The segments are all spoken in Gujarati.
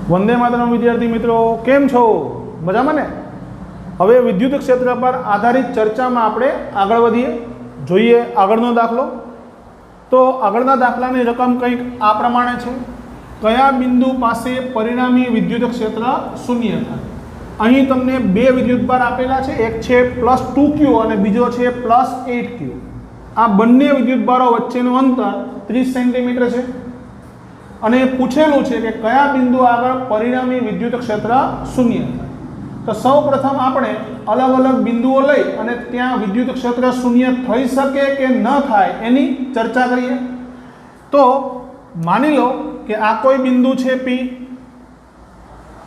वंदे मातरम विद्यार्थी मित्रों, केम छो? मजामां ने? हवे विद्युत क्षेत्र पर आधारित चर्चा में आपणे आगळ वधीए। जोईए आगळनो दाखलो। तो आगळना दाखलानी रकम कंईक आ प्रमाणे छे। कया बिंदु पासे परिणामी विद्युत क्षेत्र शून्य थाय? અહીં તમને બે વિદ્યુતભાર આપેલા છે, એક છે +2Q અને બીજો છે +8Q। આ બંને વિદ્યુતભારો વચ્ચેનું અંતર 30 સેન્ટીમીટર છે અને પૂછેલું છે કે કયા બિંદુ આગળ પરિણામી વિદ્યુત ક્ષેત્ર શૂન્ય થાય। તો સૌ પ્રથમ આપણે અલગ અલગ બિંદુઓ લઈ અને ત્યાં વિદ્યુત ક્ષેત્ર શૂન્ય થઈ શકે કે ન થાય એની ચર્ચા કરીએ। તો માની લો કે આ કોઈ બિંદુ છે P।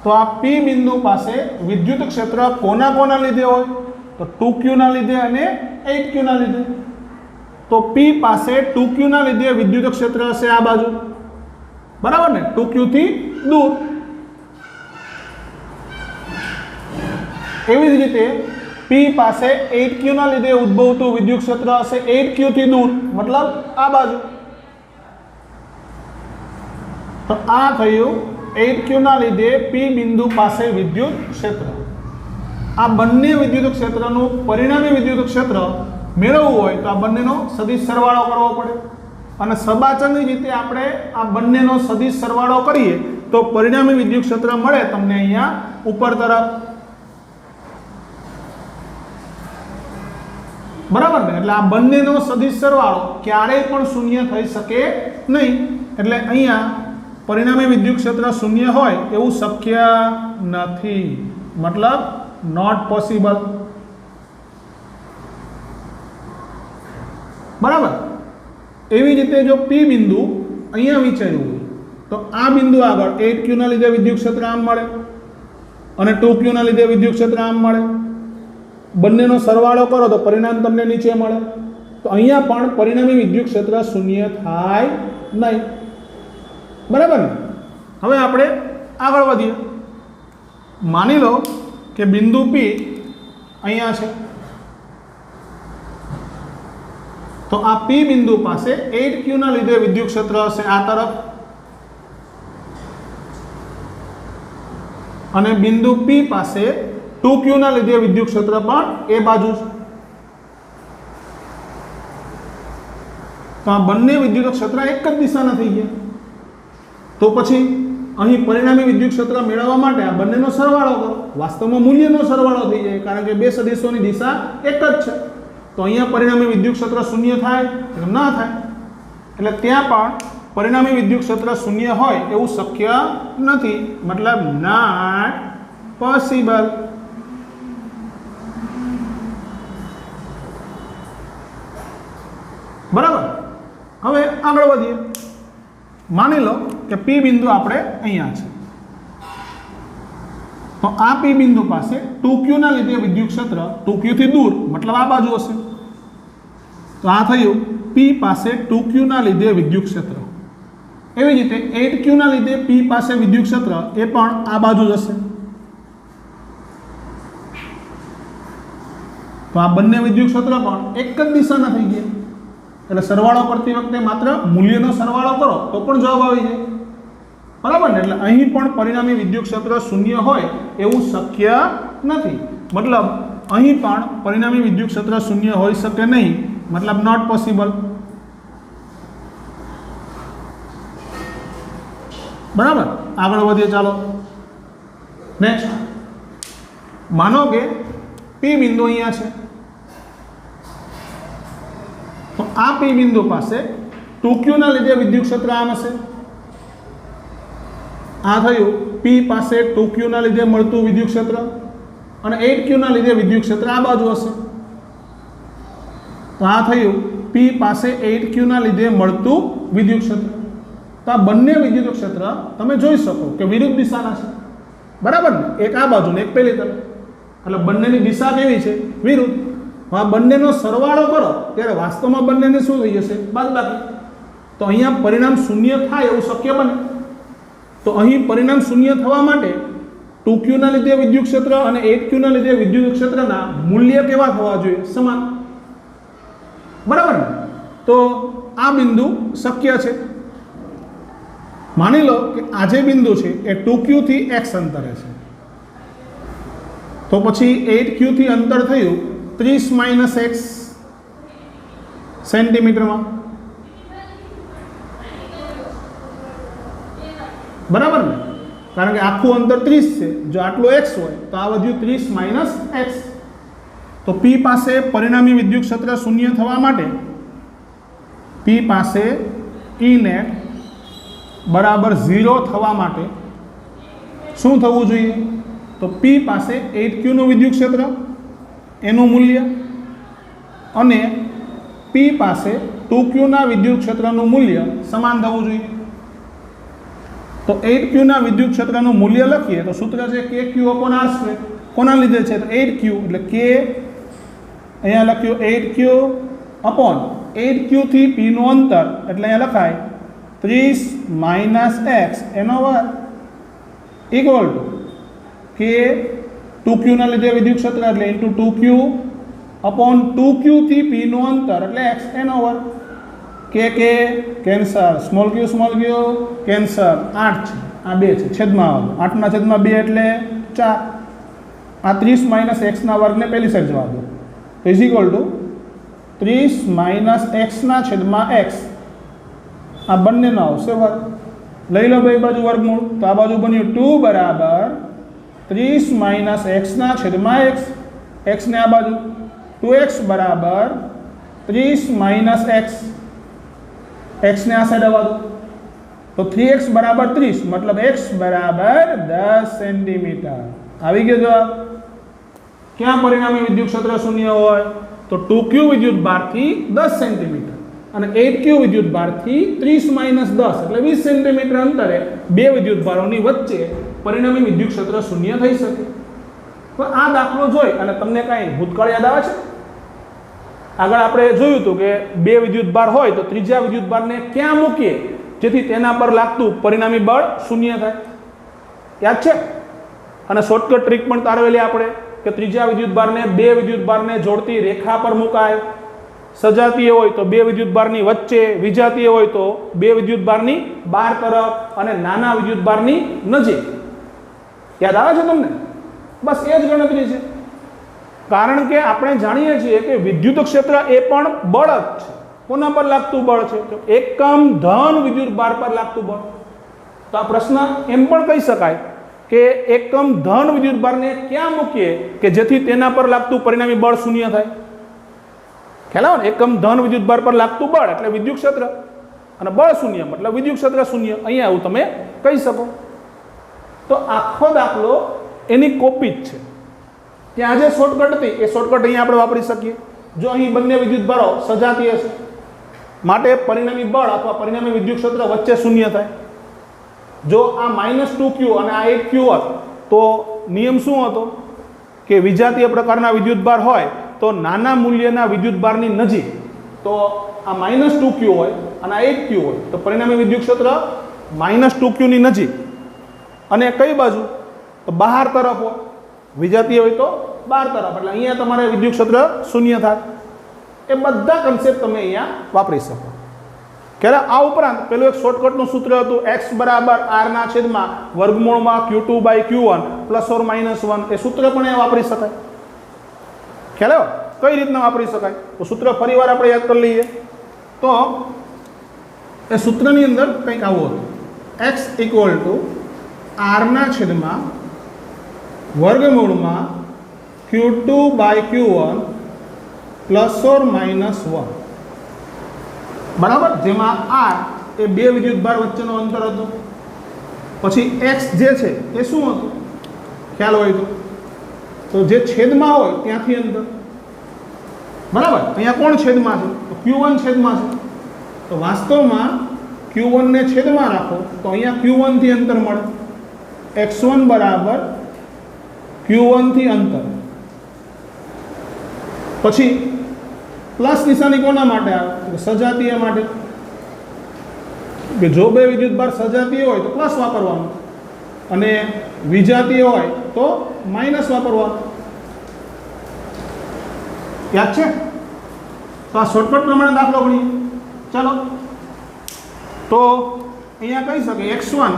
तो आ P बिंदु पासे विद्युत क्षेत्र कोना कोना लीधे होय? तो 2Q ना लीधे अने 8Q ना लीधे। तो P पासे 2Q ना लीधे विद्युत क्षेत्र हशे आ बाजू, बराबर ने? 2Q थी दूर। एवी ज रीते P पासे 8Q ना लीधे उद्भवतुं विद्युत क्षेत्र हशे 8Q थी दूर, मतलब आ बाजू। तो आ थयुं 8Q ना लीधे P बिंदु पासे विद्युत क्षेत्र। आ बंने विद्युत क्षेत्रનું परिणामी विद्युत क्षेत्र મેળવવું હોય તો આ બંનેનો સદિશ સરવાળો કરવો પડે અને સબાચરની રીતે આપણે આ બંનેનો સદિશ સરવાળો કરીએ તો પરિણામી વિદ્યુત ક્ષેત્ર મળે તમને અહીંયા ઉપર તરફ, બરાબર ને? એટલે આ બંનેનો સદિશ સરવાળો ક્યારેય પણ શૂન્ય થઈ શકે નહીં। એટલે અહીંયા परिणामी विद्युत क्षेत्र शून्य होय एवं शक्य नहीं, मतलब नॉट पॉसिबल, बराबर। एवी रीते जो P बिंदु अहींया विचार्युं होय तो आ बिंदु आगळ 8Q ना लीधे विद्युत क्षेत्र आम मळे अने 2Q ना लीधे विद्युत क्षेत्र आम मळे। बंनेनो सरवाळो करो तो परिणाम तमने नीचे मळे। तो अहींया पण परिणामी विद्युत क्षेत्र शून्य थाय नहीं, बराबर ने? हवे आपणे आगळ वधीए। मानी लो कि बिंदु P अहींया छे। तो आ P बिंदु पासे 8Q ना लीधे विद्युत क्षेत्र हशे आ तरफ अने बिंदु P पासे 2Q ना लीधे विद्युत क्षेत्र पण ए बाजू छे। तो आ बंने विद्युत क्षेत्र एक ज दिशाना थई गया। तो पछी અહીં પરિણામી વિદ્યુત ક્ષેત્ર મેળવવા માટે આ બંનેનો સરવાળો કરો। વાસ્તવમાં મૂલ્યનો સરવાળો થઈ જાય કારણ કે બે સદિશોની દિશા એક જ છે। તો અહીંયા પરિણામી વિદ્યુત ક્ષેત્ર શૂન્ય થાય કે ન થાય? એટલે ત્યાં પણ પરિણામી વિદ્યુત ક્ષેત્ર શૂન્ય હોય એવું શક્ય નથી, मतलब नॉट पॉसिबल, बराबर। હવે આગળ વધીએ। मानी लो कि P बिंदु आपणे अहींया छे। तो आ P बिंदु पासे 2Q ना लीधे विद्युत क्षेत्र 2Q थी दूर, मतलब आ बाजू हशे। तो आ थयुं P पासे 2Q ना लीधे विद्युत क्षेत्र। एवी ज रीते 8Q ना लीधे P पासे विद्युत क्षेत्र ए पण आ बाजू हशे। तो आ बंने विद्युत क्षेत्र पण एक ज दिशाना थई गया। એટલે સરવાળો કરતી વખતે માત્ર મૂલ્યનો સરવાળો કરો તો પણ જવાબ આવી જાય, બરાબર ને? એટલે અહીં પણ પરિણામી વિદ્યુત ક્ષેત્ર શૂન્ય હોય એવું શક્ય નથી, મતલબ અહીં પણ પરિણામી વિદ્યુત ક્ષેત્ર શૂન્ય હોઈ શકે નહીં, मतलब નોટ પોસિબલ, બરાબર। આગળ વધીએ, ચાલો નેક્સ્ટ। માનો કે P બિંદુ અહીંયા છે। तो आ P बिंदु पासे 2Q ना लीधे विद्युत क्षेत्र आम हशे। आ थयुं P पासे 2Q ना लीधे मळतुं विद्युत क्षेत्र अने 8Q ना लीधे विद्युत क्षेत्र आ बाजू हशे। तो आ थयुं P पासे 8Q ना लीधे मळतुं विद्युत क्षेत्र। तो आ बंने विद्युत क्षेत्र तमे जोई शको के विरुद्ध दिशाना छे, बराबर ने? एक आ बाजू ने एक पेली तरफ, એટલે બંનેની દિશા કેવી છે? વિરુદ્ધ। आ बंनेनो सरवाळो करो त्यारे वास्तवमां बंनेने शुं थई जशे? बादबाकी। तो अहींया परिणाम शून्य थाय एवुं शक्य बने। तो અહીં परिणाम शून्य थवा माटे 2Q ना लीधे विद्युत क्षेत्र अने 8Q ना लीधे विद्युत क्षेत्रना मूल्य केवा थवा जोईए? समान, बराबर ने? तो आ बिंदु शक्य छे। માની લો કે આ જે બિંદુ છે એ 2q થી x અંતરે છે, તો પછી 8q થી અંતર થયું 30 - x સેન્ટીમીટરમાં, બરાબર ને? કારણ કે આખું અંતર 30 છે, જો આટલો x હોય તો આ વધ્યું 30 - x. તો P પાસે પરિણામી વિદ્યુત ક્ષેત્ર શૂન્ય થવા માટે P પાસે E નેટ બરાબર 0 થવા માટે શું થવું જોઈએ? તો P પાસે 8q નું વિદ્યુત ક્ષેત્ર એનું મૂલ્ય અને P પાસે 2q ના વિદ્યુત ક્ષેત્રનું મૂલ્ય સમાન થવું જોઈએ. તો 8q ના વિદ્યુત ક્ષેત્રનું મૂલ્ય લખીએ તો સૂત્ર છે kq/r². કોના લીધે છે? તો 8q એટલે k, અહીંયા લખ્યું 8q/8q થી P નું અંતર એટલે અહીંયા લખાય 30 - x એનો વર્ગ ઇક્વલ ટુ k 2q ના લીધે વિદ્યુત ક્ષેત્ર એટલે ઇન્ટુ 2q/2q થી P નું અંતર એટલે x એનો વર્ગ. k cancer, small q cancer, 8 છે, આ 2 છે, છેદમાં 8/2 એટલે 4. આ 30 - x ના વર્ગને પહેલી સાઈડ જવા દો તો ઇઝ ઇક્વલ ટુ 30 - x/x. આ બંનેનો આવશે વર્ગ. લઈ લો બે બાજુ વર્ગમૂળ, તો આ બાજુ બન્યું 2 બરાબર 30 - x/x. x ને આ બાજુ 2x બરાબર 30 - x. x ને આ સાઈડ આવવા દો તો 3x બરાબર 30, મતલબ x બરાબર 10 સેન્ટીમીટર. આવી ગયો જવાબ. ક્યાં પરિણામી વિદ્યુત ક્ષેત્ર શૂન્ય હોય? તો 2q વિદ્યુત ભારથી 10 સેન્ટીમીટર અને 8q વિદ્યુત ભારથી 30 - 10 એટલે 20 સેન્ટીમીટર અંતરે બે વિદ્યુત ભારોની વચ્ચે પરિણામી વિદ્યુત ક્ષેત્ર શૂન્ય થઈ શકે. તો આ દાખલો જોઈ અને તમને કાંઈ ભૂતકાળ યાદ આવે છે? આગળ આપણે જોયું હતું કે બે વિદ્યુત ભાર હોય તો ત્રીજા વિદ્યુત ભારને ક્યાં મૂકીએ જેથી તેના પર લાગતું પરિણામી બળ શૂન્ય થાય? યાદ છે? અને શોર્ટકટ ટ્રીક પણ તારવેલી આપણે કે ત્રીજા વિદ્યુત ભારને બે વિદ્યુત ભારને જોડતી રેખા પર મુકાય. સજાતીય હોય તો બે વિદ્યુત ભારની વચ્ચે, વિજાતીય હોય તો બે વિદ્યુત ભારની બહાર તરફ અને નાના વિદ્યુત ભારની નજીક. યાદ આવે છે તમને? બસ એ જ ગણતરી છે. કારણ કે આપણે જાણીએ છીએ કે વિદ્યુત ક્ષેત્ર એ પણ બળ જ છે. કોના પર લાગતું બળ છે? તો એકમ ધન વિદ્યુત ભાર પર લાગતું બળ. તો આ પ્રશ્ન એમ પણ કહી શકાય કે એકમ ધન વિદ્યુત ભારને ક્યાં મૂકીએ કે જેથી તેના પર લાગતું પરિણામી બળ શૂન્ય થાય? ખ્યાલ આવે ને? એકમ ધન વિદ્યુત ભાર પર લાગતું બળ એટલે વિદ્યુત ક્ષેત્ર અને બળ શૂન્ય મતલબ વિદ્યુત ક્ષેત્ર શૂન્ય. અહીંયા એવું તમે કહી શકો. તો આખો દાખલો એની કોપી જ છે. ત્યાં જે શોર્ટકટ હતી એ શોર્ટકટ અહીંયા આપણે વાપરી શકીએ. જો અહીં બંને વિદ્યુત ભારો સજાતીય છે માટે પરિણામી બળ અથવા પરિણામી વિદ્યુત ક્ષેત્ર વચ્ચે શૂન્ય થાય. જો આ -2q અને આ 8q હોત તો નિયમ શું હતો કે વિજાતીય પ્રકારના વિદ્યુત ભાર હોય તો નાના મૂલ્યના વિદ્યુત ભારની નજીક, તો આ -2q હોય અને આ 8q હોય તો પરિણામી વિદ્યુત ક્ષેત્ર -2q ની નજીક અને કઈ બાજુ? તો બહાર તરફ હોય. વિજાતીય હોય તો બહાર તરફ, એટલે અહીંયા તમારે વિદ્યુત ક્ષેત્ર શૂન્ય થાય. એ બધા કન્સેપ્ટ તમે અહીંયા વાપરી શકો. ત્યારે આ ઉપરાંત પેલું એક શોર્ટકટનું સૂત્ર હતું x બરાબર r// વર્ગમૂળમાં q2/q1 ±1. એ સૂત્ર પણ અહીંયા વાપરી શકાય. ખ્યાલ આવ્યો? કઈ રીતના વાપરી શકાય? તો સૂત્ર ફરીવાર આપણે યાદ કરી લઈએ. તો એ સૂત્રની અંદર કંઈક આવું હતું: x = r// વર્ગમૂળમાં q2/q1 ±1. બરાબર? જેમાં r એ બે વિદ્યુત ભાર વચ્ચેનો અંતર હતો. પછી x જે છે એ શું હતું? ખ્યાલ હોય તો જે છેદમાં હોય ત્યાંથી અંતર. બરાબર? અહીંયા કોણ છેદમાં છે? તો q1 છેદમાં છે. તો વાસ્તવમાં q1 ને છેદમાં રાખો તો અહીંયા q1 થી અંતર મળે. x1 બરાબર q1 થી અંતર. પછી પ્લસ નિશાની કોના માટે આવે? સજાતીય માટે. કે જો બે વિદ્યુત ભાર સજાતીય હોય તો પ્લસ વાપરવાનું અને વિજાતીય હોય તો માઇનસ વાપરવાનું. યાદ છે? તો આ શોર્ટકટ પ્રમાણે દાખલો ગણીએ. ચાલો, તો અહીંયા કહી શકે x1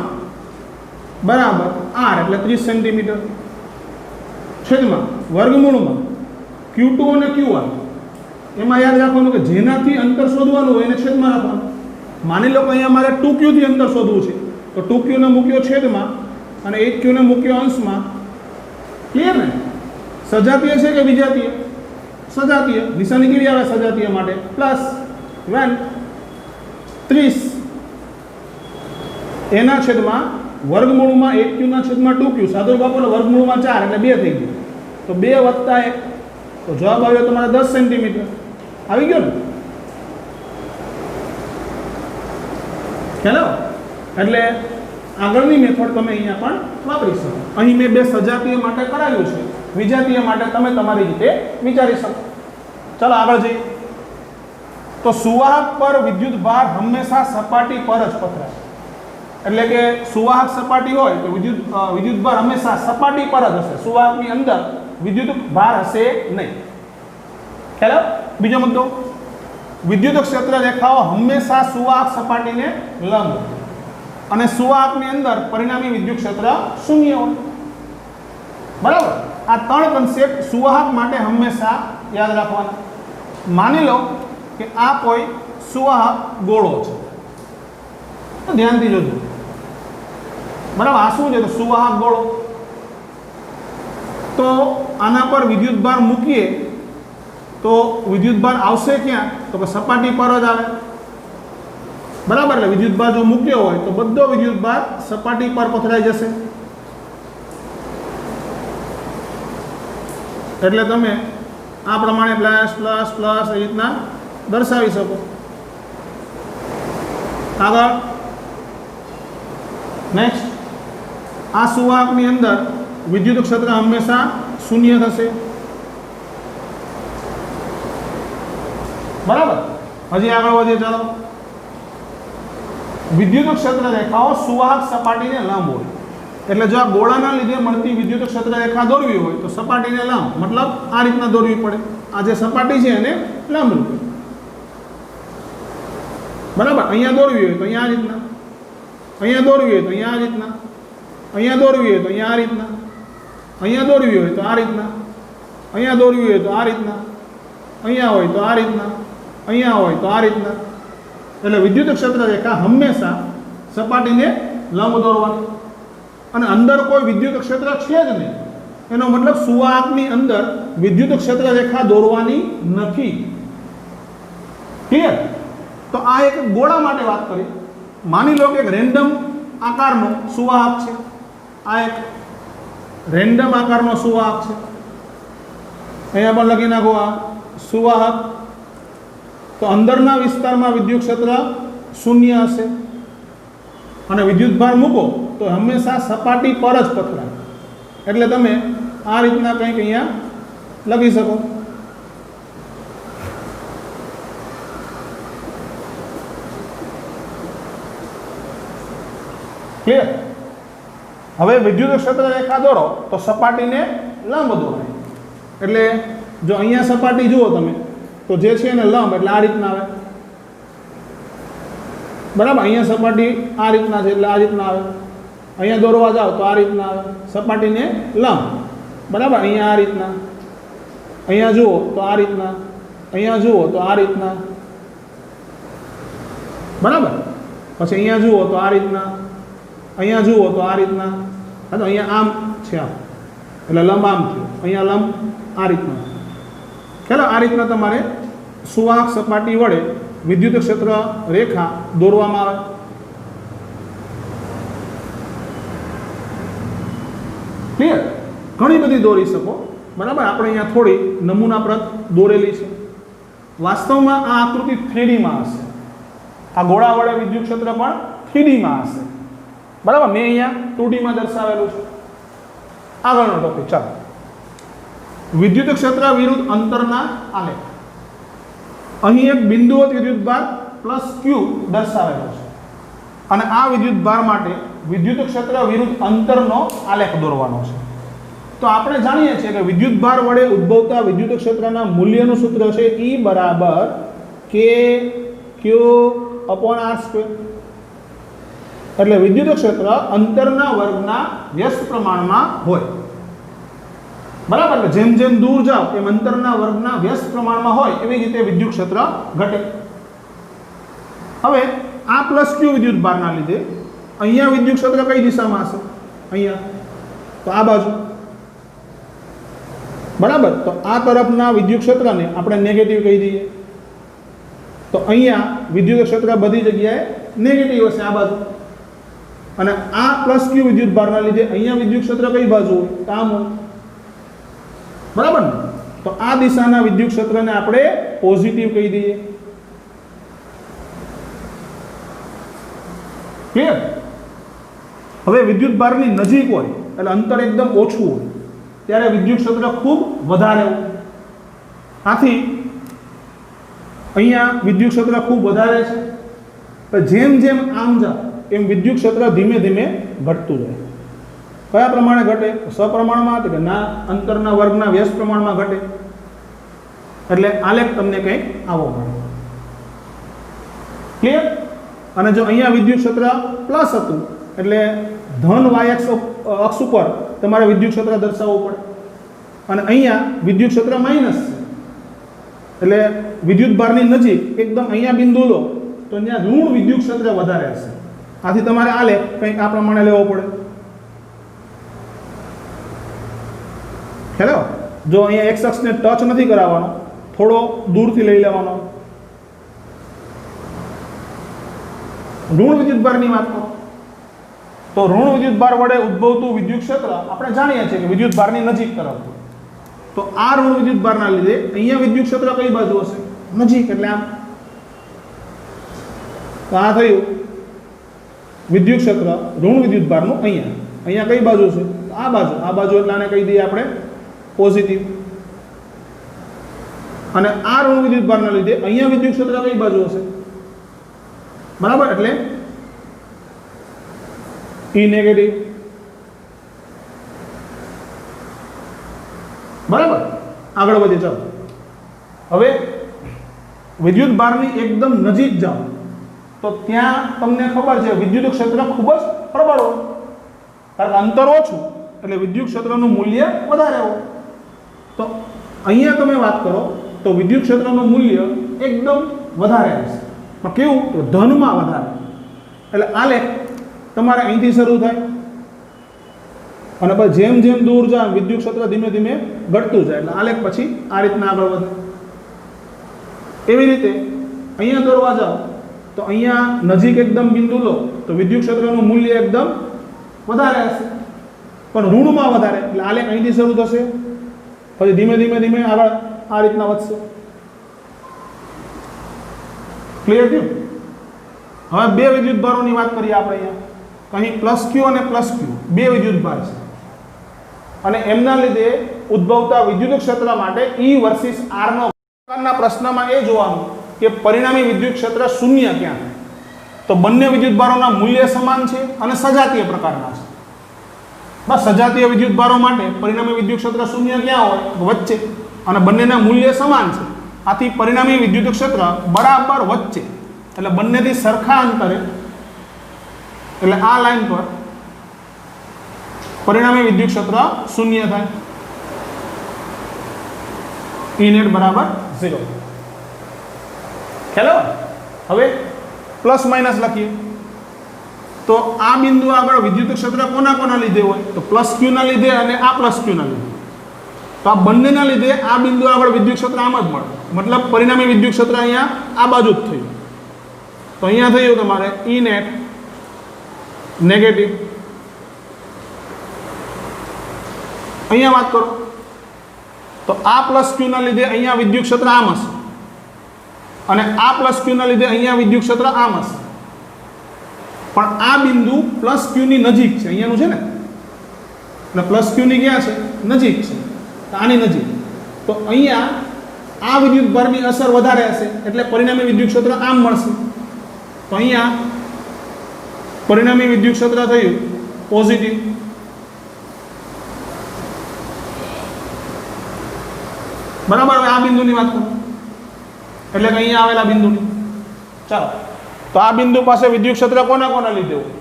બરાબર r એટલે 30 સેન્ટીમીટર છેદમાં વર્ગમૂળમાં q2 અને q1 એમાં યાદ રાખવાનું કે જેનાથી અંતર શોધવાનું હોય એને છેદમાં રાખવાનું. માની લો કે અહીંયા મારે 2q થી અંતર શોધવું છે તો 2q ને મૂક્યો છેદમાં અને 8q ને મૂક્યો અંશમાં. ક્લિયર ને? સજાતીય છે કે વિજાતીય? સજાતીય. નિશાની કેવી આવે સજાતીય માટે? પ્લસ 30 એના છેદમાં વર્ગમૂળમાં 8q ના છેદમાં 2q સાદો બાપો વર્ગમૂળમાં 4 એટલે 2 થઈ ગયું. તો 2 + 1 તો જવાબ આવ્યો તમારે 10 સેન્ટીમીટર. આવી ગયો ને? ખ્યાલ? એટલે આગળની મેથડ તમે અહીંયા પણ વાપરી શકો. અહીં મેં બે સજાતીય માટે કરાવ્યું છે, વિજાતીય માટે તમે તમારી રીતે વિચારી શકો. ચાલો આગળ જઈએ. તો સુવાહક પર વિદ્યુત ભાર હંમેશા સપાટી પર જ પથરાય. એટલે કે સુવાહક સપાટી હોય તો વિદ્યુત ભાર હંમેશા સપાટી પર જ હશે. સુવાહકની અંદર વિદ્યુત ભાર હશે નહીં. ખ્યાલ? બીજો મુદ્દો, વિદ્યુત ક્ષેત્ર રેખાઓ હંમેશા સુવાહક સપાટીને લંબ અને સુવાહકની અંદર પરિણામી વિદ્યુત ક્ષેત્ર શૂન્ય હોય. બરાબર? આ ત્રણ કન્સેપ્ટ સુવાહક માટે હંમેશા યાદ રાખવાના. માની લો કે આ કોઈ સુવાહક ગોળો છે, તો ધ્યાનથી જોજો. બરાબર? આ શું છે? તો સુવાહક ગોળો. તો આના પર વિદ્યુત ભાર મૂકીએ તો વિદ્યુત ભાર આવશે ક્યાં? તો કે સપાટી પર જ આવે. બરાબર? એટલે વિદ્યુત ભાર જો મૂક્યો હોય તો બધો વિદ્યુત ભાર સપાટી પર પથરાઈ જશે. એટલે તમે આ પ્રમાણે પ્લસ પ્લસ પ્લસ એ રીતના દર્શાવી શકો. આગળ નેક્સ્ટ, આ સુવાહકની અંદર વિદ્યુત ક્ષેત્ર હંમેશા શૂન્ય થશે. બરાબર? હજી આગળ વધીએ. ચાલો. વિદ્યુત ક્ષેત્ર રેખાઓ સુવાહક સપાટીને લંબ હોય. એટલે જો આ ગોળાના લીધે મળતી વિદ્યુત ક્ષેત્ર રેખા દોરવી હોય તો સપાટીને લંબ, મતલબ આ રીતના દોરવી પડે. આ જે સપાટી છે એને લંબ રૂપે. બરાબર? અહીંયા દોરવી હોય તો અહીંયા આ રીતના, અહીંયા દોરવી હોય તો અહીંયા આ રીતના, અહીંયા દોરવી હોય તો અહીંયા આ રીતના, અહીંયા દોરવી હોય તો આ રીતના, અહીંયા દોરવી હોય તો આ રીતના, અહીંયા હોય તો આ રીતના, અહીંયા હોય તો આ રીતના. એટલે વિદ્યુત ક્ષેત્ર રેખા હંમેશા સપાટીને લંબ દોરવાની. અને અંદર કોઈ વિદ્યુત ક્ષેત્ર છે જ નહીં, એનો મતલબ સુવાહકની અંદર વિદ્યુત ક્ષેત્ર રેખા દોરવાની નથી. ક્લિયર? તો આ એક ગોળા માટે વાત કરી. માની લો કે એક રેન્ડમ આકારનો સુવાહક છે. આ એક રેન્ડમ આકારનો સુવાહક છે. અહીંયા પણ લખી નાખો આ સુવાહક. તો અંદરના વિસ્તારમાં વિદ્યુત ક્ષેત્ર શૂન્ય હશે અને વિદ્યુત ભાર મૂકો તો હંમેશા સપાટી પર જ પથરાય. એટલે તમે આ રીતના કંઈક અહીંયા લખી શકો. ક્લિયર? હવે વિદ્યુત ક્ષેત્ર રેખા દોરો તો સપાટીને લંબ દોરાય. એટલે જો અહીંયા સપાટી જુઓ તમે તો જે છે એને લંબ એટલે આ રીતના આવે. બરાબર? અહીંયા સપાટી આ રીતના છે એટલે આ રીતના આવે. અહીંયા દોરવા જાઓ તો આ રીતના આવે, સપાટીને લંબ. બરાબર? અહીંયા આ રીતના, અહીંયા જુઓ તો આ રીતના, અહીંયા જુઓ તો આ રીતના. બરાબર? પછી અહીંયા જુઓ તો આ રીતના, અહીંયા જુઓ તો આ રીતના. હા, તો અહીંયા આમ છે આમ એટલે લંબ આમ થયું, અહીંયા લંબ આ રીતના. ખ્યાલ? આ રીતના તમારે સુવાહક સપાટી વડે વિદ્યુત ક્ષેત્ર રેખા દોરવામાં આવે. ક્લિયર? ઘણી બધી દોરી શકો. બરાબર? આપણે અહીંયા થોડી નમૂનાપ્રત દોરેલી છે. વાસ્તવમાં આ આકૃતિ 3D માં હશે. આ ગોળા વડે વિદ્યુત ક્ષેત્ર પણ 3D માં હશે. બરાબર? મેં અહીંયા 2D માં દર્શાવેલું છે. આગળનો ટોપિક. ચાલો. વિદ્યુત ક્ષેત્ર વિરુદ્ધ અંતરના આલેખ. અહીં એક બિંદુવત વિદ્યુત ભાર +q દર્શાવેલો છે અને આ વિદ્યુત ભાર માટે વિદ્યુત ક્ષેત્ર વિરુદ્ધ અંતરનો આલેખ દોરવાનો છે. તો આપણે જાણીએ છીએ કે વિદ્યુત ભાર વડે ઉદ્ભવતા વિદ્યુત ક્ષેત્રના મૂલ્યનું સૂત્ર છે E = k q/r². એટલે વિદ્યુત ક્ષેત્ર અંતરના વર્ગના વ્યસ્ત પ્રમાણમાં હોય, બરાબર. એટલે જેમ જેમ દૂર જાઓ એમ અંતરના વર્ગના વ્યસ્ત પ્રમાણમાં હોય એવી રીતે વિદ્યુત ક્ષેત્ર ઘટે. હવે આ પ્લસ ક્યુ વિદ્યુત ભારના લીધે અહીંયા વિદ્યુત ક્ષેત્ર કઈ દિશામાં હશે? અહીંયા, તો આ બાજુ, બરાબર. તો આ તરફના વિદ્યુત ક્ષેત્રને આપણે નેગેટિવ કહી દઈએ. તો અહીંયા વિદ્યુત ક્ષેત્ર બધી જગ્યાએ નેગેટિવ હશે આ બાજુ. અને આ પ્લસ ક્યુ વિદ્યુત ભારના લીધે અહીંયા વિદ્યુત ક્ષેત્ર કઈ બાજુ હોય? તો આમ હોય, બરાબર ને. તો આ દિશાના વિદ્યુત ક્ષેત્રને આપણે પોઝિટિવ કહી દઈએ. ક્લિયર? હવે વિદ્યુત ભારની નજીક હોય એટલે અંતર એકદમ ઓછું હોય ત્યારે વિદ્યુત ક્ષેત્ર ખૂબ વધારે હોય. આથી અહીંયા વિદ્યુત ક્ષેત્ર ખૂબ વધારે છે, પણ જેમ જેમ આમ જાય એમ વિદ્યુત ક્ષેત્ર ધીમે ધીમે ઘટતું જાય. કયા પ્રમાણે ઘટે? સપ્રમાણમાં, કે ના, અંતરના વર્ગના વ્યસ્ત પ્રમાણમાં ઘટે. એટલે આલેખ તમને કંઈક આવો મળે. ક્લિયર? અને જો અહીંયા વિદ્યુત ક્ષેત્ર પ્લસ હતું એટલે ધન વાય અક્ષ ઉપર તમારે વિદ્યુત ક્ષેત્ર દર્શાવવું પડે. અને અહીંયા વિદ્યુત ક્ષેત્ર માઇનસ છે એટલે વિદ્યુત ભારની નજીક એકદમ અહીંયા બિંદુ લો તો ત્યાં ઋણ વિદ્યુત ક્ષેત્ર વધારે હશે. આથી તમારે આલેખ કંઈક આ પ્રમાણે લેવો પડે. હેલો, જો અહીંયા એક્સ અક્ષને ટચ નથી કરાવવાનો, થોડો દૂરથી લઈ લેવાનો. ઋણ વિદ્યુત ભારની વાત કરો તો ઋણ વિદ્યુત ભાર વડે ઉદ્ભવતું વિદ્યુત ક્ષેત્ર આપણે જાણીએ છીએ કે વિદ્યુત ભારની નજીક તરફ. તો આ ઋણ વિદ્યુત ભારના લીધે અહીંયા વિદ્યુત ક્ષેત્ર કઈ બાજુ હશે? નજીક, એટલે આમ. તો આ થયું વિદ્યુત ક્ષેત્ર ઋણ વિદ્યુત ભારનું અહીંયા. અહીંયા કઈ બાજુ છે? આ બાજુ. આ બાજુ એટલે આને કહી દઈએ આપણે પોઝિટિવ. અને આ ઋણ વિદ્યુત ભારના લીધે અહીંયા વિદ્યુત ક્ષેત્ર કઈ બાજુ હશે? બરાબર, એટલે E નેગેટિવ. બરાબર, આગળ વધીએ. ચાલો હવે વિદ્યુત ભારની એકદમ નજીક જાઓ તો ત્યાં તમને ખબર છે વિદ્યુત ક્ષેત્ર ખૂબ જ પ્રબળ હોય, કારણ કે અંતર ઓછું એટલે વિદ્યુત ક્ષેત્રનું મૂલ્ય વધારે હોય. તો અહીંયા તમે વાત કરો તો વિદ્યુત ક્ષેત્રનું મૂલ્ય એકદમ વધારે હશે, પણ કેવું? તો ધનમાં વધારે. એટલે આલેખ તમારે અહીંથી શરૂ થાય અને પછી જેમ જેમ દૂર જાય વિદ્યુત ક્ષેત્ર ધીમે ધીમે ઘટતું જાય. એટલે આલેખ પછી આ રીતના આગળ વધે. એવી રીતે અહીંયા દોરવા જાઓ તો અહીંયા નજીક એકદમ બિંદુ લો તો વિદ્યુત ક્ષેત્રનું મૂલ્ય એકદમ વધારે હશે, પણ ઋણમાં વધારે. એટલે આલેખ અહીંથી શરૂ થશે, પછી ધીમે ધીમે ધીમે આગળ આ રીતના વધશે. ક્લિયર થયું? હવે બે વિદ્યુત ભારોની વાત કરીએ આપણે. અહીંયા અહીં પ્લસ ક્યુ અને પ્લસ ક્યુ બે વિદ્યુત ભાર છે અને એમના લીધે ઉદ્ભવતા વિદ્યુત ક્ષેત્ર માટે E વર્સિસ R નો પ્રકારના પ્રશ્નમાં એ જોવાનું કે પરિણામી વિદ્યુત ક્ષેત્ર શૂન્ય ક્યાં? તો બંને વિદ્યુત ભારોના મૂલ્ય સમાન છે અને સજાતીય પ્રકારના છે. બસ સજાતીય વિદ્યુત ભારો માટે પરિણામી વિદ્યુત ક્ષેત્ર શૂન્ય ક્યાં હોય? વચ્ચે. અને બંનેના મૂલ્ય સમાન છે, આથી પરિણામી વિદ્યુત ક્ષેત્ર બરાબર વચ્ચે, એટલે બંનેથી સરખા અંતરે, એટલે આ લાઈન પર પરિણામી વિદ્યુત ક્ષેત્ર શૂન્ય થાય. E નેટ બરાબર 0. ખ્યાલ આવે? હવે પ્લસ માઇનસ લખીએ તો આ બિંદુ આગળ વિદ્યુત ક્ષેત્ર કોના લીધે હોય? તો પ્લસ ક્યુ ના લીધે અને આ પ્લસ ક્યુ ના લીધે. તો આ બંનેના લીધે આ બિંદુ આગળ વિદ્યુત ક્ષેત્ર આમ જ મળે, મતલબ પરિણામી વિદ્યુત ક્ષેત્ર અહીંયા આ બાજુ જ થયું. તો અહીંયા થયું તમારે E નેટ નેગેટિવ. અહીંયા વાત કરો તો આ પ્લસ ક્યુ ના લીધે અહીંયા વિદ્યુત ક્ષેત્ર આમ હશે અને આ પ્લસ ક્યુ ના લીધે અહીંયા વિદ્યુત ક્ષેત્ર આમ હશે. પણ આ બિંદુ પ્લસ ક્યુ ની નજીક છે, અહીંયાનું છે ને, એટલે પ્લસ ક્યુ ની ક્યાં છે? નજીક છે, આની નજીક. તો અહીંયા આ વિદ્યુત ભારની અસર વધારે હશે એટલે પરિણામી વિદ્યુત ક્ષેત્ર આમ મળશે. તો અહીંયા પરિણામી વિદ્યુત ક્ષેત્ર થયું પોઝિટિવ. બરાબર. હવે આ બિંદુની વાત કરું એટલે કે અહીંયા આવેલા બિંદુની. ચાલો, તો આ બિંદુ પાસે વિદ્યુત ક્ષેત્ર કોના લીધે હોય?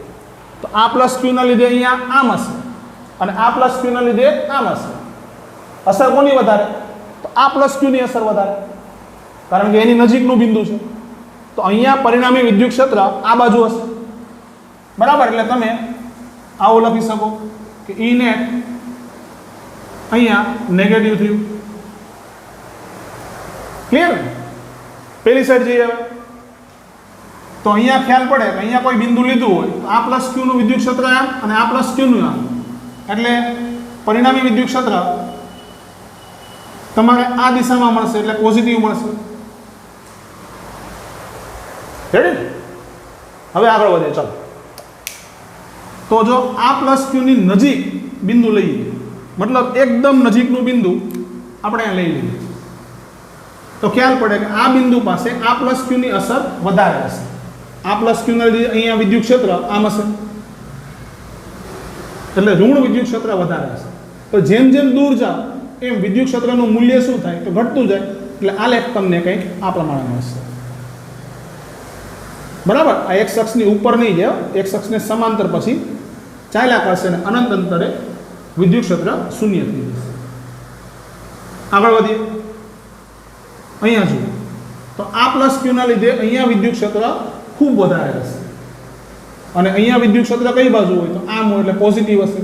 તો આ પ્લસ ક્યુના લીધે અહીંયા આમ હશે અને આ પ્લસ ક્યુના લીધે આમ હશે. અસર કોની વધારે? તો આ પ્લસ ક્યુની અસર વધારે, કારણ કે એની નજીકનું બિંદુ છે. તો અહીંયા પરિણામી વિદ્યુત ક્ષેત્ર આ બાજુ હશે, બરાબર. એટલે તમે આવું લખી શકો કે ઈ નેટ અહીંયા નેગેટિવ થયું. ક્લિયર ને? પેલી સાઈડ જઈએ હવે તો અહીંયા ખ્યાલ પડે કે અહીંયા કોઈ બિંદુ લીધું હોય તો આ પ્લસ ક્યુનું વિદ્યુત ક્ષેત્ર આમ અને આ પ્લસ ક્યુનું આમ, એટલે પરિણામી વિદ્યુત ક્ષેત્ર તમારે આ દિશામાં મળશે, એટલે પોઝિટિવ મળશે. રેડી? હવે આગળ વધે ચાલો. તો જો આ પ્લસ ક્યુની નજીક બિંદુ લઈએ, મતલબ એકદમ નજીકનું બિંદુ આપણે અહીંયા લઈ લઈએ, તો ખ્યાલ પડે કે આ બિંદુ પાસે આ પ્લસ ક્યુની અસર વધારે હશે. આ પ્લસ ક્યુના લીધે અહીંયા વિદ્યુત ક્ષેત્ર આમ હશે, એટલે ઋણ વિદ્યુત ક્ષેત્ર વધારે હશે. તો જેમ જેમ દૂર જાઓ એમ વિદ્યુત ક્ષેત્રનું મૂલ્ય શું થાય? તો ઘટતું જાય. એટલે આ લેખ તમને કંઈક આ પ્રમાણે મળશે, બરાબર. આ એક અક્ષની ઉપર નહીં જાય, એક અક્ષને સમાંતર પછી ચાલ્યા કરશે અને અનંત અંતરે વિદ્યુત ક્ષેત્ર શૂન્ય થઈ જશે. આગળ વધીએ. અહીંયા જુઓ તો આ પ્લસ ક્યુના લીધે અહીંયા વિદ્યુત ક્ષેત્ર ખૂબ વધારે હશે અને અહીંયા વિદ્યુત ક્ષેત્ર કઈ બાજુ હોય? તો આમ હોય, એટલે પોઝિટિવ હશે.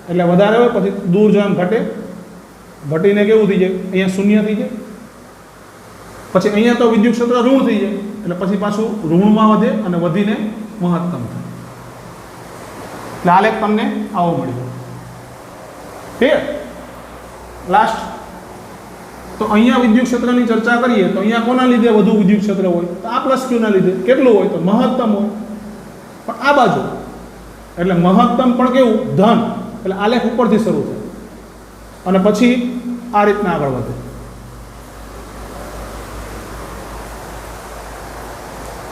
એટલે વધારે હોય પછી દૂર જવાનું ઘટે, ઘટીને કેવું થઈ જાય? અહીંયા શૂન્ય થઈ જાય. પછી અહીંયા તો વિદ્યુત ક્ષેત્ર ઋણ થઈ જાય, એટલે પછી પાછું ઋણમાં વધે અને વધીને મહત્તમ થાય. એટલે આ લેખ તમને આવો મળ્યો. ક્લિયર? લાસ્ટ. તો અહીંયા વિદ્યુત ક્ષેત્રની ચર્ચા કરીએ તો અહીંયા કોના લીધે વધુ વિદ્યુત ક્ષેત્ર હોય? તો આ પ્લસ ક્યુના લીધે. કેટલું હોય? તો મહત્તમ હોય, પણ આ બાજુ. એટલે મહત્તમ પણ કેવું? ધન. એટલે આલેખ ઉપરથી શરૂ થાય અને પછી આ રીતના આગળ વધે.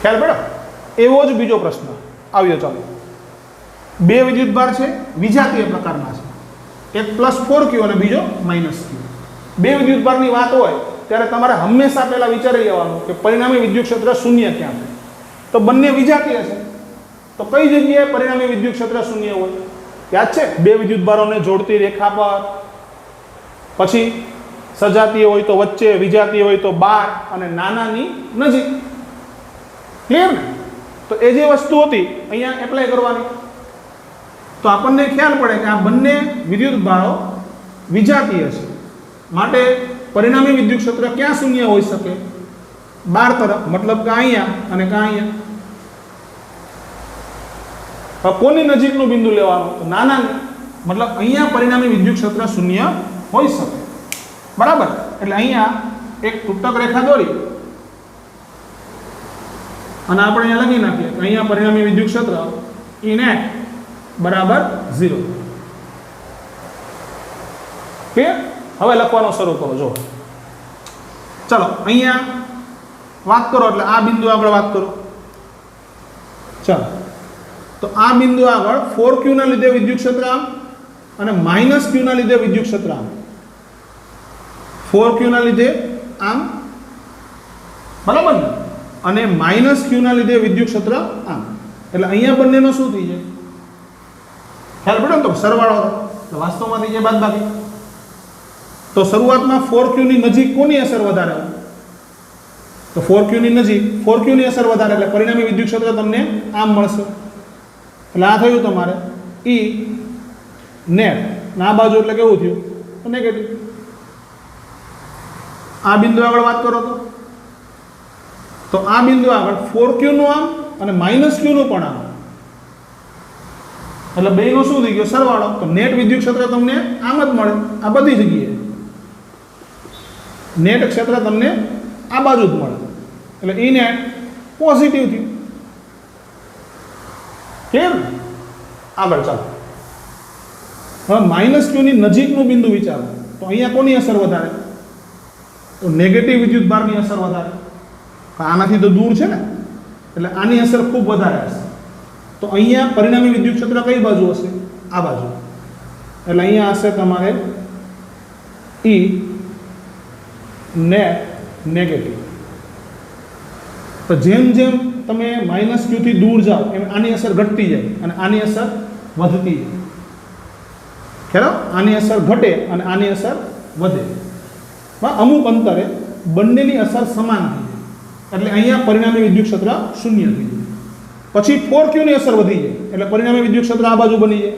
ખ્યાલ પડ્યો? એવો જ બીજો પ્રશ્ન આવ્યો. ચાલો, બે વિદ્યુતભાર છે, વિજાતીય પ્રકારના છે, એક +4q અને બીજો -q. બે વિદ્યુતભારની વાત હોય ત્યારે તમારે હંમેશા પહેલા વિચારી લેવાનું કે પરિણામી વિદ્યુત ક્ષેત્ર શૂન્ય ક્યાં છે? તો બંને વિજાતીય છે, તો કઈ જગ્યાએ પરિણામી વિદ્યુત ક્ષેત્ર શૂન્ય હોય? યાદ છે? બે વિદ્યુતભારોને જોડતી રેખા પર, પછી સજાતીય હોય તો વચ્ચે, વિજાતીય હોય તો બહાર અને નાનાની નજીક. ક્લિયર ને? તો એ જે વસ્તુ હતી અહીંયા એપ્લાય કરવાની. તો આપણને ખ્યાલ પડે કે આ બંને વિદ્યુતભારો વિજાતીય છે, માટે પરિણામી વિદ્યુત ક્ષેત્ર ક્યાં શૂન્ય હોઈ શકે? બહાર તરફ, મતલબ કે અહીંયા અને કે અહીંયા. કોની નજીકનું બિંદુ લેવાનું? તો નાનાની, મતલબ અહીંયા પરિણામી વિદ્યુત ક્ષેત્ર શૂન્ય હોઈ શકે, બરાબર. એટલે અહીંયા એક તૂટક રેખા દોરી અને આપણે અહીંયા લખી નાખીએ કે અહીંયા પરિણામી વિદ્યુત ક્ષેત્ર E net બરાબર 0. ક્લિયર? હવે લખવાનું શરૂ કરો. જો ચલો અહીંયા વાત કરો, એટલે આ બિંદુ આગળ વાત કરો. ચાલો, તો આ બિંદુ આગળ 4q ના લીધે વિદ્યુત ક્ષેત્ર આમ અને -q ના લીધે વિદ્યુત ક્ષેત્ર આમ. 4q ના લીધે આમ, બરાબર ને? અને -q ના લીધે વિદ્યુત ક્ષેત્ર આમ. એટલે અહીંયા બંનેનો શું થઈ જાય? ખ્યાલ પડ્યો ને? તો સરવાળો તો વાસ્તવમાં થઈ જાય બાદબાકી. તો શરૂઆતમાં 4q ની નજીક કોની અસર વધારે? તો 4q ની નજીક 4q ની અસર વધારે, એટલે પરિણામી વિદ્યુત ક્ષેત્ર તમને આમ મળશે. એટલે આ થયું તમારે E net. આ બાજુ એટલે કેવું થયું? તો નેગેટિવ. આ બિંદુ આગળ વાત કરો તો આ બિંદુ આગળ 4q નું આમ અને -q નું પણ આમ, એટલે બેનો શું થઈ ગયો? સરવાળો. તો નેટ વિદ્યુત ક્ષેત્ર તમને આમ જ મળે, આ બધી જગ્યાએ નેટ ક્ષેત્ર તમને આ બાજુ જ મળે. એટલે E net પોઝિટિવ થયું. કેમ? આગળ ચાલો. હવે -q ની નજીકનું બિંદુ વિચારો તો અહીંયા કોની અસર વધારે? તો નેગેટિવ વિદ્યુતભારની અસર વધારે. આનાથી તો દૂર છે ને, એટલે આની અસર ખૂબ વધારે હશે. તો અહીંયા પરિણામી વિદ્યુત ક્ષેત્ર કઈ બાજુ હશે? આ બાજુ. એટલે અહીંયા હશે તમારે E net નેગેટિવ. તો જેમ જેમ તમે માઇનસ ક્યુથી દૂર જાઓ એમ આની અસર ઘટતી જાય અને આની અસર વધતી જાય. ખ્યાલ? આની અસર ઘટે અને આની અસર વધે. અમુક અંતરે બંનેની અસર સમાન થઈ જાય એટલે અહીંયા પરિણામી વિદ્યુત ક્ષેત્ર શૂન્ય થઈ જાય. પછી 4q ની અસર વધી જાય એટલે પરિણામી વિદ્યુત ક્ષેત્ર આ બાજુ બની જાય.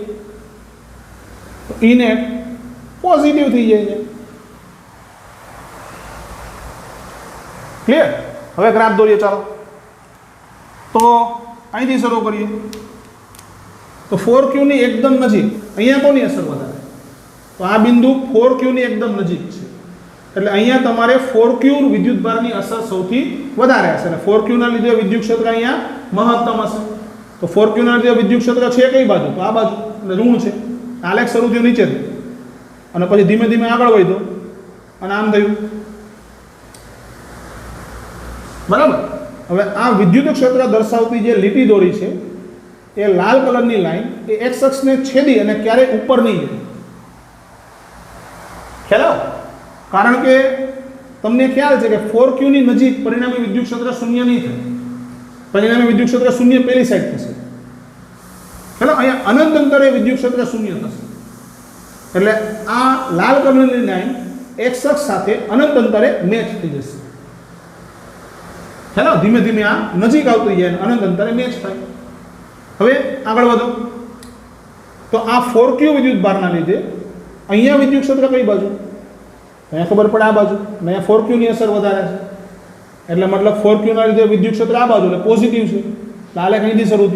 E નેટ પોઝિટિવ થઈ જાય છે. ક્લિયર? હવે ગ્રાફ દોરીએ ચાલો. તો અહીંથી શરૂ કરીએ તો 4q ની એકદમ નજીક અહીંયા કોની અસર વધારે? તો આ બિંદુ 4q ની એકદમ નજીક છે એટલે અહીંયા તમારે 4q વિદ્યુતભારની અસર સૌથી વધારે હશે અને 4q ના લીધે વિદ્યુત ક્ષેત્ર અહીંયા મહત્તમ હશે. તો 4q ના લીધે વિદ્યુત ક્ષેત્ર છે કઈ બાજુ? તો આ બાજુ એટલે ઋણ છે. આલેખ શરૂ થયો નીચેથી અને પછી ધીમે ધીમે આગળ વધ્યો અને આમ થયું. બરાબર? હવે આ વિદ્યુત ક્ષેત્ર દર્શાવતી જે લીટી દોરી છે એ લાલ કલરની લાઈન એ એક્સ અક્ષને છેદી અને ક્યારેય ઉપર નહીં જાય. ખ્યાલ? કારણ કે તમને ખ્યાલ છે કે 4q ની નજીક પરિણામી વિદ્યુત ક્ષેત્ર શૂન્ય નહીં થાય. પરિણામી વિદ્યુત ક્ષેત્ર શૂન્ય પેલી સાઈડ થશે. ખ્યાલ? અહીંયા અનંત અંતરે વિદ્યુત ક્ષેત્ર શૂન્ય થશે એટલે આ લાલ કલરની લાઈન એક્સ અક્ષ સાથે અનંત અંતરે મેચ થઈ જશે. ખ્યાલ? ધીમે ધીમે આ નજીક આવતી જાય અને અનંત અંતરે મેચ થાય. હવે આગળ વધો તો આ 4q વિદ્યુત ભારના લીધે અહીંયા વિદ્યુત ક્ષેત્ર કઈ બાજુ? અહીંયા ખબર પડે આ બાજુ અને અહીંયા 4q ની અસર વધારે છે એટલે મતલબ 4q ના લીધે વિદ્યુત ક્ષેત્ર આ બાજુ એટલે પોઝિટિવ છે. આલેખ અહીંથી શરૂ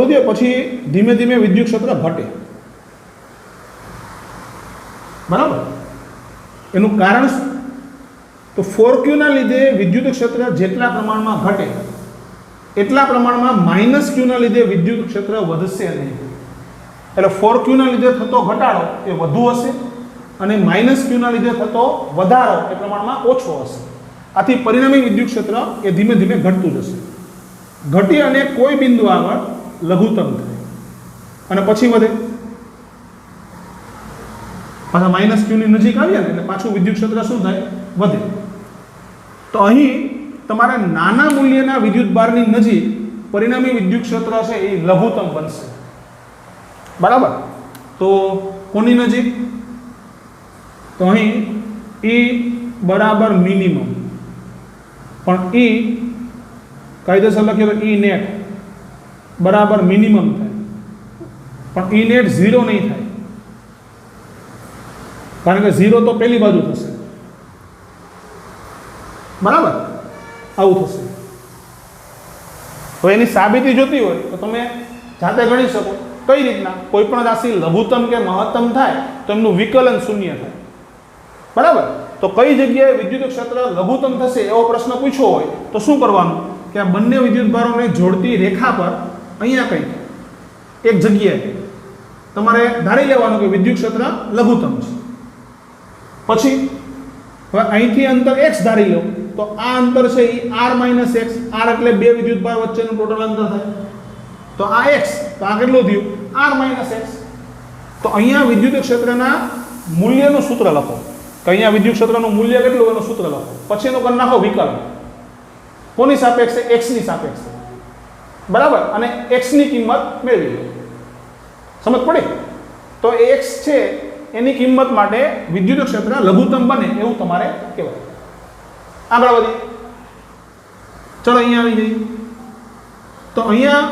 થયો પછી ધીમે ધીમે વિદ્યુત ક્ષેત્ર ઘટે. બરાબર? એનું કારણ શું? તો 4q ના લીધે વિદ્યુત ક્ષેત્ર જેટલા પ્રમાણમાં ઘટે એટલા પ્રમાણમાં -q ના લીધે વિદ્યુત ક્ષેત્ર વધશે નહીં. એટલે 4q ના લીધે થતો ઘટાડો એ વધુ હશે અને -q ના લીધે થતો વધારો એ પ્રમાણમાં ઓછો હશે. આથી પરિણામી વિદ્યુત ક્ષેત્ર એ ધીમે ધીમે ઘટતું જશે. ઘટી અને કોઈ બિંદુ આગળ લઘુત્તમ થાય અને પછી વધે. પાછા -q ની નજીક આવ્યા ને એટલે પાછું વિદ્યુત ક્ષેત્ર શું થાય? વધે. તો અહીં તમારા નાના મૂલ્યના વિદ્યુતભારની નજીક પરિણામી વિદ્યુત ક્ષેત્ર છે એ લઘુત્તમ બનશે. બરાબર? તો કોની નજીક? તો અહીં E બરાબર મિનિમમ પણ E કાયદેસર લખીએ તો E નેટ બરાબર મિનિમમ થાય પણ E નેટ 0 નહીં થાય કારણ કે 0 તો પેલી બાજુ થશે. બરાબર? આવું થશે. હવે એની સાબિતી જોતી હોય તો તમે જાતે ગણી શકો. કઈ રીતના? કોઈ પણ રાશિ લઘુત્તમ કે મહત્તમ થાય તો એમનું વિકલન શૂન્ય થાય. બરાબર? તો કઈ જગ્યાએ વિદ્યુત ક્ષેત્ર લઘુત્તમ થશે એવો પ્રશ્ન પૂછ્યો હોય તો શું કરવાનું કે આ બંને વિદ્યુતભારોને જોડતી રેખા પર અહીંયા કંઈક એક જગ્યાએ તમારે ધારી લેવાનું કે વિદ્યુત ક્ષેત્ર લઘુત્તમ છે. પછી હવે અહીંથી અંતર x ધારી લો તો આ અંતર છે એ r - x. r એટલે બે વિદ્યુતભાર વચ્ચેનું ટોટલ અંતર થાય. તો આ x તો આ કેટલું થયું? r - x. તો અહીંયા વિદ્યુત ક્ષેત્રના મૂલ્યનું સૂત્ર લખો કે અહીંયા વિદ્યુત ક્ષેત્રનું મૂલ્ય કેટલું એનું સૂત્ર લખો. પછી એનું કરી નાખો વિકલન. કોની સાપેક્ષે? x ની સાપેક્ષે. બરાબર? અને x ની કિંમત મેળવી લો. સમજ પડી? તો x છે એની કિંમત માટે વિદ્યુત ક્ષેત્ર લઘુત્તમ બને એવું તમારે કહેવાય. આગળ વધીએ. ચલો અહીંયા આવી જઈએ. તો અહીંયા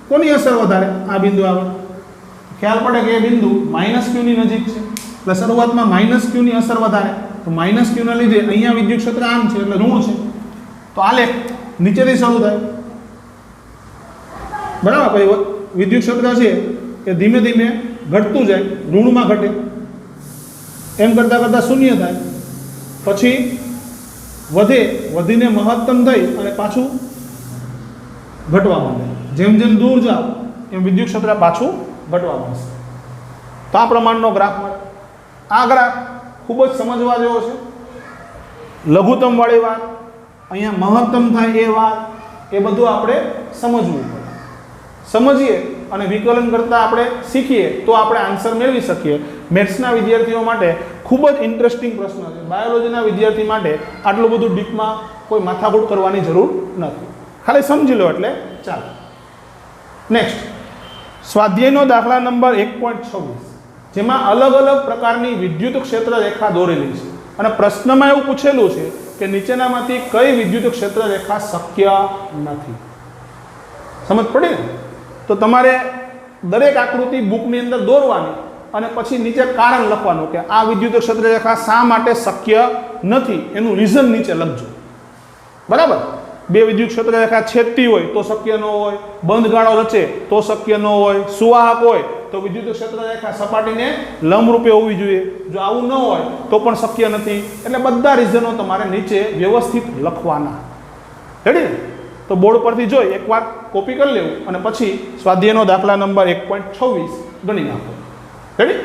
કોની અસર વધારે? આ બિંદુ આગળ ખ્યાલ પડે કે એ બિંદુ -q ની નજીક છે એટલે શરૂઆતમાં -q ની અસર વધારે. તો -q ના લીધે અહીંયા વિદ્યુત ક્ષેત્ર આમ છે એટલે ઋણ છે. તો આલેખ નીચેથી શરૂ થાય. બરાબર? પછી વિદ્યુત ક્ષેત્ર છે એ ધીમે ધીમે ઘટતું જાય, ઋણમાં ઘટે, એમ કરતાં કરતાં શૂન્ય થાય, પછી વધે, વધીને મહત્તમ થઈ અને પાછું ઘટવા માંડે. જેમ જેમ દૂર જાઓ એમ વિદ્યુત ક્ષેત્ર પાછું ઘટવા માંડશે. તો આ પ્રમાણનો ગ્રાફ મળે. આ ગ્રાફ ખૂબ જ સમજવા જેવો છે. લઘુત્તમ વાળી વાત, અહીંયા મહત્તમ થાય એ વાત, એ બધું આપણે સમજવું પડે. સમજીએ અને વિકલન કરતાં આપણે શીખીએ તો આપણે આન્સર મેળવી શકીએ. મેથ્સના વિદ્યાર્થીઓ માટે ખૂબ જ ઇન્ટરેસ્ટિંગ પ્રશ્ન છે. બાયોલોજીના વિદ્યાર્થી માટે આટલું બધું ડીપમાં કોઈ માથાકૂટ કરવાની જરૂર નથી. ખાલી સમજી લો એટલે ચાલો. નેક્સ્ટ, સ્વાધ્યાયનો દાખલા નંબર 1.26, જેમાં અલગ અલગ પ્રકારની વિદ્યુત ક્ષેત્ર રેખા દોરેલી છે અને પ્રશ્નમાં એવું પૂછેલું છે કે નીચેનામાંથી કઈ વિદ્યુત ક્ષેત્ર રેખા શક્ય નથી. સમજ પડી ને? તો તમારે દરેક આકૃતિ બુકની અંદર દોરવાની અને પછી નીચે કારણ લખવાનું કે આ વિદ્યુત ક્ષેત્ર રેખા શા માટે શક્ય નથી, એનું રીઝન નીચે લખજો. બરાબર? બે વિદ્યુત ક્ષેત્ર રેખા છેદતી હોય તો શક્ય ન હોય, બંધ ગાળો રચે તો શક્ય ન હોય, સુવાહક હોય તો વિદ્યુત ક્ષેત્ર રેખા સપાટીને લંબરૂપે હોવી જોઈએ, જો આવું ન હોય તો પણ શક્ય નથી. એટલે બધા રીઝનો તમારે નીચે વ્યવસ્થિત લખવાના. રેડી? તો બોર્ડ પરથી જોઈ એકવાર કોપી કરી લેવું અને પછી સ્વાધ્યાયનો દાખલા નંબર 1.26 ગણી નાખો. રેડી?